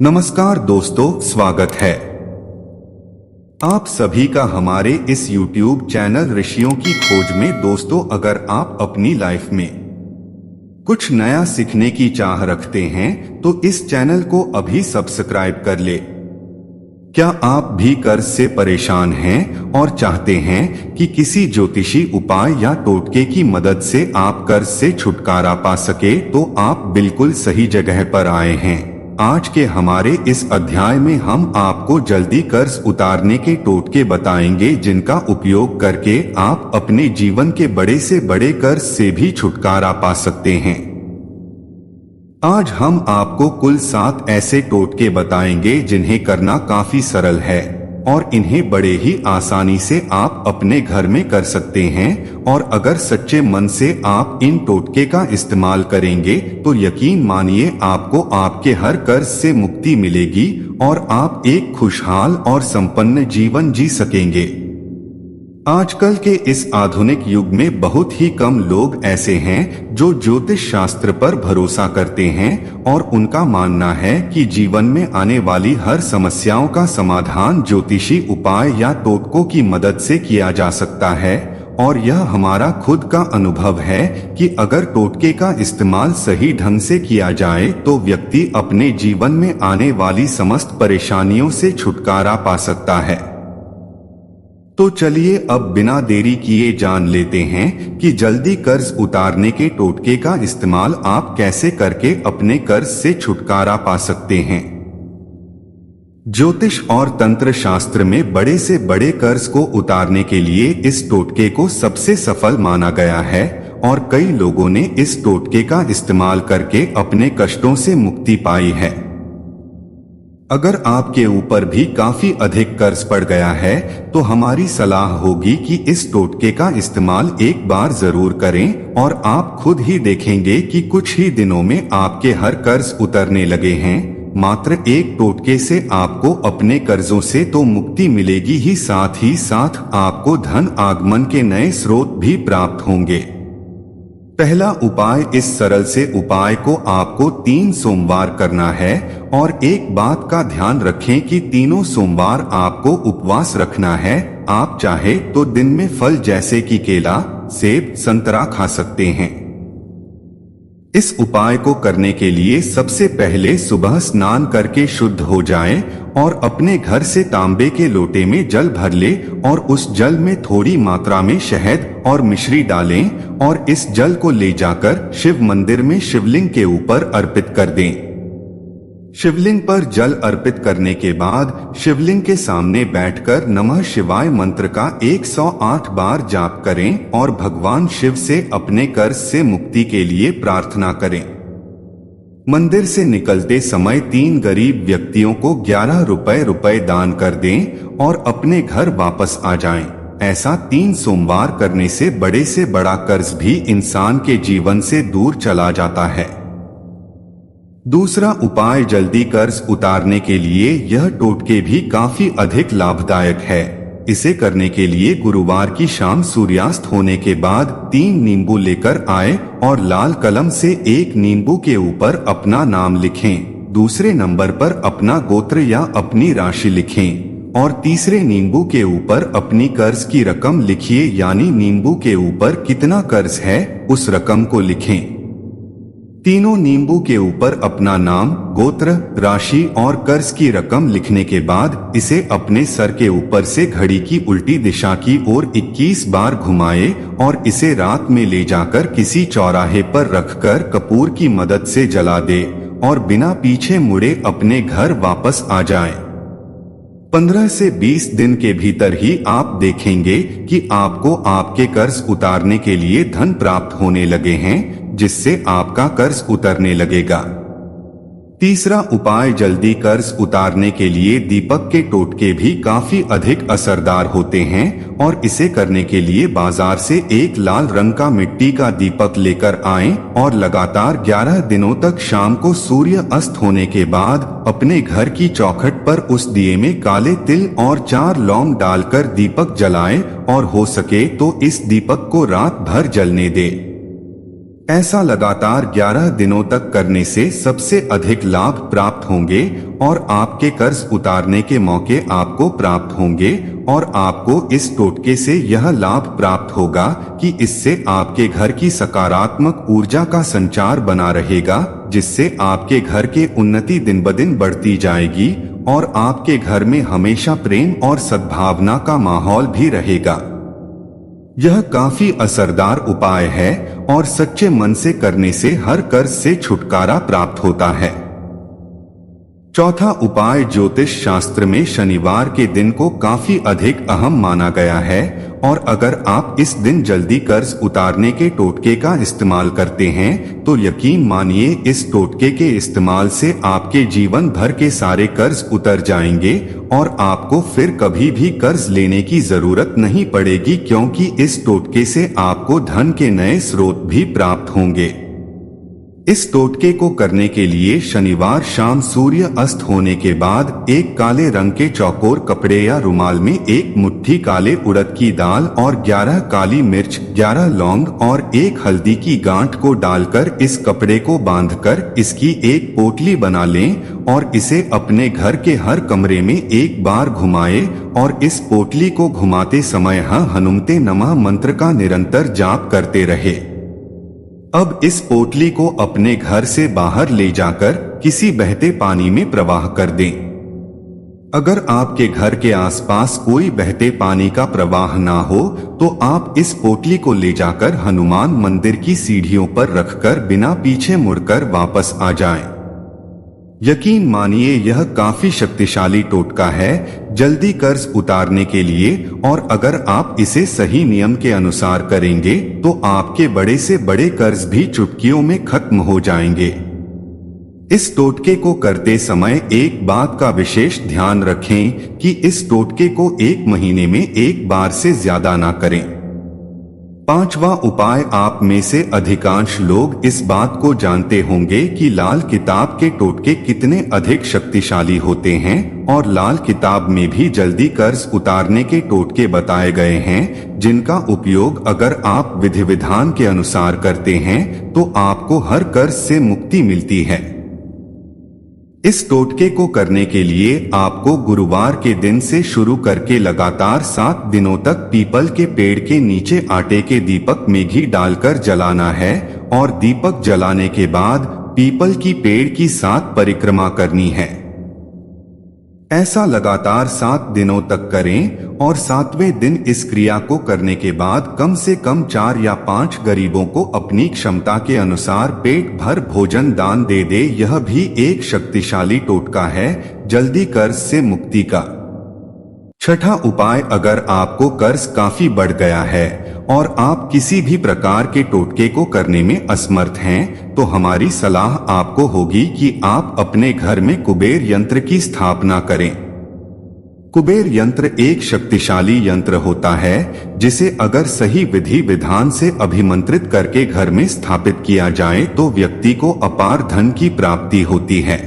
नमस्कार दोस्तों, स्वागत है आप सभी का हमारे इस YouTube चैनल ऋषियों की खोज में। दोस्तों, अगर आप अपनी लाइफ में कुछ नया सीखने की चाह रखते हैं तो इस चैनल को अभी सब्सक्राइब कर ले। क्या आप भी कर्ज से परेशान हैं और चाहते हैं कि किसी ज्योतिषी उपाय या टोटके की मदद से आप कर्ज से छुटकारा पा सके, तो आप बिल्कुल सही जगह पर आए हैं। आज के हमारे इस अध्याय में हम आपको जल्दी कर्ज उतारने के टोटके बताएंगे, जिनका उपयोग करके आप अपने जीवन के बड़े से बड़े कर्ज से भी छुटकारा पा सकते हैं। आज हम आपको कुल 7 ऐसे टोटके बताएंगे जिन्हें करना काफी सरल है और इन्हें बड़े ही आसानी से आप अपने घर में कर सकते हैं। और अगर सच्चे मन से आप इन टोटके का इस्तेमाल करेंगे तो यकीन मानिए आपको आपके हर कर्ज से मुक्ति मिलेगी और आप एक खुशहाल और संपन्न जीवन जी सकेंगे। आजकल के इस आधुनिक युग में बहुत ही कम लोग ऐसे हैं जो ज्योतिष शास्त्र पर भरोसा करते हैं और उनका मानना है कि जीवन में आने वाली हर समस्याओं का समाधान ज्योतिषी उपाय या टोटकों की मदद से किया जा सकता है। और यह हमारा खुद का अनुभव है कि अगर टोटके का इस्तेमाल सही ढंग से किया जाए तो व्यक्ति अपने जीवन में आने वाली समस्त परेशानियों से छुटकारा पा सकता है। तो चलिए अब बिना देरी किए जान लेते हैं कि जल्दी कर्ज उतारने के टोटके का इस्तेमाल आप कैसे करके अपने कर्ज से छुटकारा पा सकते हैं। ज्योतिष और तंत्र शास्त्र में बड़े से बड़े कर्ज को उतारने के लिए इस टोटके को सबसे सफल माना गया है और कई लोगों ने इस टोटके का इस्तेमाल करके अपने कष्टों से मुक्ति पाई है। अगर आपके ऊपर भी काफी अधिक कर्ज पड़ गया है तो हमारी सलाह होगी कि इस टोटके का इस्तेमाल एक बार जरूर करें और आप खुद ही देखेंगे कि कुछ ही दिनों में आपके हर कर्ज उतरने लगे हैं। मात्र एक टोटके से आपको अपने कर्जों से तो मुक्ति मिलेगी ही साथ आपको धन आगमन के नए स्रोत भी प्राप्त होंगे। पहला उपाय, इस सरल से उपाय को आपको 3 सोमवार करना है और एक बात का ध्यान रखें कि तीनों सोमवार आपको उपवास रखना है। आप चाहे तो दिन में फल जैसे कि केला, सेब, संतरा खा सकते हैं। इस उपाय को करने के लिए सबसे पहले सुबह स्नान करके शुद्ध हो जाएं और अपने घर से तांबे के लोटे में जल भर ले और उस जल में थोड़ी मात्रा में शहद और मिश्री डालें और इस जल को ले जाकर शिव मंदिर में शिवलिंग के ऊपर अर्पित कर दें। शिवलिंग पर जल अर्पित करने के बाद शिवलिंग के सामने बैठकर नमः शिवाय मंत्र का 108 बार जाप करें और भगवान शिव से अपने कर्ज से मुक्ति के लिए प्रार्थना करें। मंदिर से निकलते समय 3 गरीब व्यक्तियों को 11 रुपए दान कर दें और अपने घर वापस आ जाएं। ऐसा 3 सोमवार करने से बड़ा कर्ज भी इंसान के जीवन से दूर चला जाता है। दूसरा उपाय, जल्दी कर्ज उतारने के लिए यह टोटके भी काफी अधिक लाभदायक है। इसे करने के लिए गुरुवार की शाम सूर्यास्त होने के बाद 3 नींबू लेकर आए और लाल कलम से एक नींबू के ऊपर अपना नाम लिखें, दूसरे नंबर पर अपना गोत्र या अपनी राशि लिखें और तीसरे नींबू के ऊपर अपनी कर्ज की रकम लिखिए, यानी नींबू के ऊपर कितना कर्ज है उस रकम को लिखें। तीनों नींबू के ऊपर अपना नाम, गोत्र, राशि और कर्ज की रकम लिखने के बाद इसे अपने सर के ऊपर से घड़ी की उल्टी दिशा की ओर 21 बार घुमाए और इसे रात में ले जाकर किसी चौराहे पर रखकर कपूर की मदद से जला दे और बिना पीछे मुड़े अपने घर वापस आ जाएं। 15 से 20 दिन के भीतर ही आप देखेंगे कि आपको आपके कर्ज उतारने के लिए धन प्राप्त होने लगे हैं, जिससे आपका कर्ज उतरने लगेगा। तीसरा उपाय, जल्दी कर्ज उतारने के लिए दीपक के टोटके भी काफी अधिक असरदार होते हैं और इसे करने के लिए बाजार से एक लाल रंग का मिट्टी का दीपक लेकर आएं और लगातार 11 दिनों तक शाम को सूर्य अस्त होने के बाद अपने घर की चौखट पर उस दिए में काले तिल और 4 लौंग डालकर दीपक जलाएं और हो सके तो इस दीपक को रात भर जलने दे। ऐसा लगातार 11 दिनों तक करने से सबसे अधिक लाभ प्राप्त होंगे और आपके कर्ज उतारने के मौके आपको प्राप्त होंगे और आपको इस टोटके से यह लाभ प्राप्त होगा कि इससे आपके घर की सकारात्मक ऊर्जा का संचार बना रहेगा, जिससे आपके घर की उन्नति दिन ब दिन बढ़ती जाएगी और आपके घर में हमेशा प्रेम और सद्भावना का माहौल भी रहेगा। यह काफी असरदार उपाय है और सच्चे मन से करने से हर कर्ज से छुटकारा प्राप्त होता है। चौथा उपाय, ज्योतिष शास्त्र में शनिवार के दिन को काफी अधिक अहम माना गया है और अगर आप इस दिन जल्दी कर्ज उतारने के टोटके का इस्तेमाल करते हैं तो यकीन मानिए इस टोटके के इस्तेमाल से आपके जीवन भर के सारे कर्ज उतर जाएंगे और आपको फिर कभी भी कर्ज लेने की जरूरत नहीं पड़ेगी, क्योंकि इस टोटके से आपको धन के नए स्रोत भी प्राप्त होंगे। इस टोटके को करने के लिए शनिवार शाम सूर्य अस्त होने के बाद एक काले रंग के चौकोर कपड़े या रुमाल में एक मुट्ठी काले उड़द की दाल और 11 काली मिर्च, 11 लौंग और 1 हल्दी की गांठ को डालकर इस कपड़े को बांधकर इसकी एक पोटली बना लें और इसे अपने घर के हर कमरे में एक बार घुमाएं और इस पोटली को घुमाते समय हनुमते नमः मंत्र का निरंतर जाप करते रहे। अब इस पोटली को अपने घर से बाहर ले जाकर किसी बहते पानी में प्रवाह कर दें। अगर आपके घर के आसपास कोई बहते पानी का प्रवाह ना हो तो आप इस पोटली को ले जाकर हनुमान मंदिर की सीढ़ियों पर रखकर बिना पीछे मुड़कर वापस आ जाएं। यकीन मानिए यह काफी शक्तिशाली टोटका है जल्दी कर्ज उतारने के लिए और अगर आप इसे सही नियम के अनुसार करेंगे तो आपके बड़े से बड़े कर्ज भी चुटकियों में खत्म हो जाएंगे। इस टोटके को करते समय एक बात का विशेष ध्यान रखें कि इस टोटके को 1 महीने में एक बार से ज्यादा ना करें। पांचवा उपाय, आप में से अधिकांश लोग इस बात को जानते होंगे कि लाल किताब के टोटके कितने अधिक शक्तिशाली होते हैं और लाल किताब में भी जल्दी कर्ज उतारने के टोटके बताए गए हैं, जिनका उपयोग अगर आप विधि विधान के अनुसार करते हैं तो आपको हर कर्ज से मुक्ति मिलती है। इस टोटके को करने के लिए आपको गुरुवार के दिन से शुरू करके लगातार 7 दिनों तक पीपल के पेड़ के नीचे आटे के दीपक में घी डालकर जलाना है और दीपक जलाने के बाद पीपल की पेड़ की 7 परिक्रमा करनी है। ऐसा लगातार 7 दिनों तक करें और 7वें दिन इस क्रिया को करने के बाद कम से कम 4 या 5 गरीबों को अपनी क्षमता के अनुसार पेट भर भोजन दान दे दे। यह भी एक शक्तिशाली टोटका है जल्दी कर्ज से मुक्ति का। छठा उपाय, अगर आपको कर्ज काफी बढ़ गया है और आप किसी भी प्रकार के टोटके को करने में असमर्थ हैं, तो हमारी सलाह आपको होगी कि आप अपने घर में कुबेर यंत्र की स्थापना करें। कुबेर यंत्र एक शक्तिशाली यंत्र होता है जिसे अगर सही विधि विधान से अभिमंत्रित करके घर में स्थापित किया जाए तो व्यक्ति को अपार धन की प्राप्ति होती है,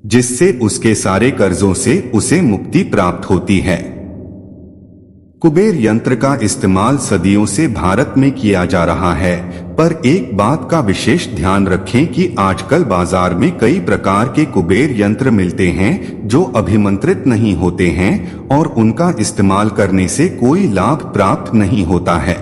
जिससे उसके सारे कर्जों से उसे मुक्ति प्राप्त होती है। कुबेर यंत्र का इस्तेमाल सदियों से भारत में किया जा रहा है, पर एक बात का विशेष ध्यान रखें कि आजकल बाजार में कई प्रकार के कुबेर यंत्र मिलते हैं जो अभिमंत्रित नहीं होते हैं और उनका इस्तेमाल करने से कोई लाभ प्राप्त नहीं होता है।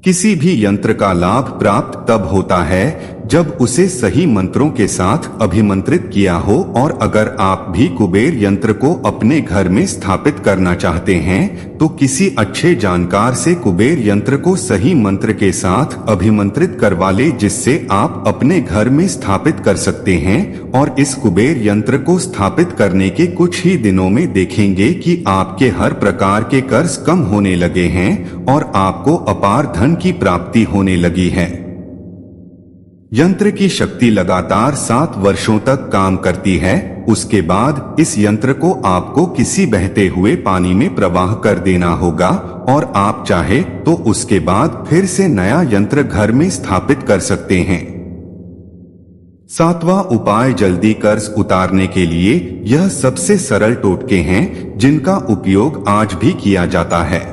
किसी भी यंत्र का लाभ प्राप्त तब होता है जब उसे सही मंत्रों के साथ अभिमंत्रित किया हो, और अगर आप भी कुबेर यंत्र को अपने घर में स्थापित करना चाहते हैं तो किसी अच्छे जानकार से कुबेर यंत्र को सही मंत्र के साथ अभिमंत्रित करवा ले, जिससे आप अपने घर में स्थापित कर सकते हैं। और इस कुबेर यंत्र को स्थापित करने के कुछ ही दिनों में देखेंगे कि आपके हर प्रकार के कर्ज कम होने लगे हैं और आपको अपार धन की प्राप्ति होने लगी है। यंत्र की शक्ति लगातार 7 वर्षों तक काम करती है। उसके बाद इस यंत्र को आपको किसी बहते हुए पानी में प्रवाह कर देना होगा और आप चाहे तो उसके बाद फिर से नया यंत्र घर में स्थापित कर सकते हैं। 7वां उपाय, जल्दी कर्ज उतारने के लिए यह सबसे सरल टोटके हैं जिनका उपयोग आज भी किया जाता है।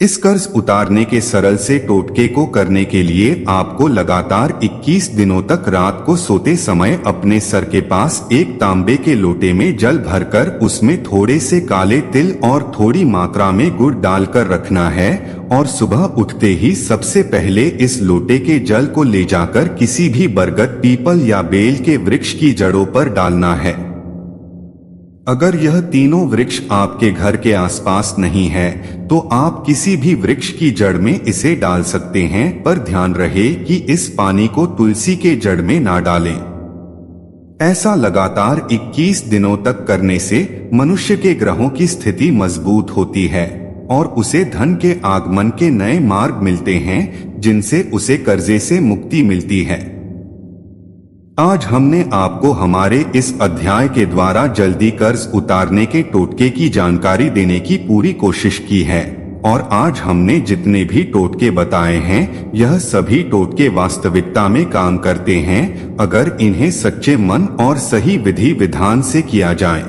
इस कर्ज उतारने के सरल से टोटके को करने के लिए आपको लगातार 21 दिनों तक रात को सोते समय अपने सर के पास एक तांबे के लोटे में जल भरकर उसमें थोड़े से काले तिल और थोड़ी मात्रा में गुड़ डालकर रखना है और सुबह उठते ही सबसे पहले इस लोटे के जल को ले जाकर किसी भी बरगद, पीपल या बेल के वृक्ष की जड़ों पर डालना है। अगर यह तीनों वृक्ष आपके घर के आसपास नहीं है तो आप किसी भी वृक्ष की जड़ में इसे डाल सकते हैं, पर ध्यान रहे कि इस पानी को तुलसी के जड़ में ना डालें। ऐसा लगातार 21 दिनों तक करने से मनुष्य के ग्रहों की स्थिति मजबूत होती है और उसे धन के आगमन के नए मार्ग मिलते हैं, जिनसे उसे कर्जे से मुक्ति मिलती है। आज हमने आपको हमारे इस अध्याय के द्वारा जल्दी कर्ज उतारने के टोटके की जानकारी देने की पूरी कोशिश की है और आज हमने जितने भी टोटके बताए हैं यह सभी टोटके वास्तविकता में काम करते हैं अगर इन्हें सच्चे मन और सही विधि विधान से किया जाए।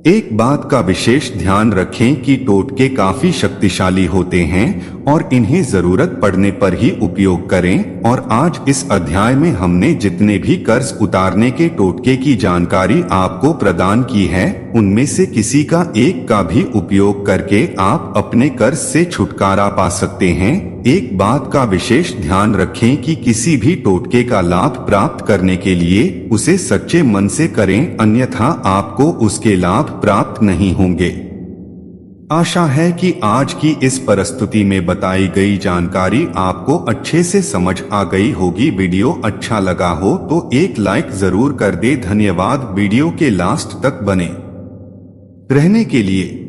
एक बात का विशेष ध्यान रखें कि टोटके काफी शक्तिशाली होते हैं और इन्हें जरूरत पड़ने पर ही उपयोग करें और आज इस अध्याय में हमने जितने भी कर्ज उतारने के टोटके की जानकारी आपको प्रदान की है उनमें से किसी का एक का भी उपयोग करके आप अपने कर्ज से छुटकारा पा सकते हैं। एक बात का विशेष ध्यान रखें कि किसी भी टोटके का लाभ प्राप्त करने के लिए उसे सच्चे मन से करें, अन्यथा आपको उसके लाभ प्राप्त नहीं होंगे। आशा है कि आज की इस प्रस्तुति में बताई गई जानकारी आपको अच्छे से समझ आ गई होगी। वीडियो अच्छा लगा हो तो एक लाइक जरूर कर दे। धन्यवाद वीडियो के लास्ट तक बने रहने के लिए।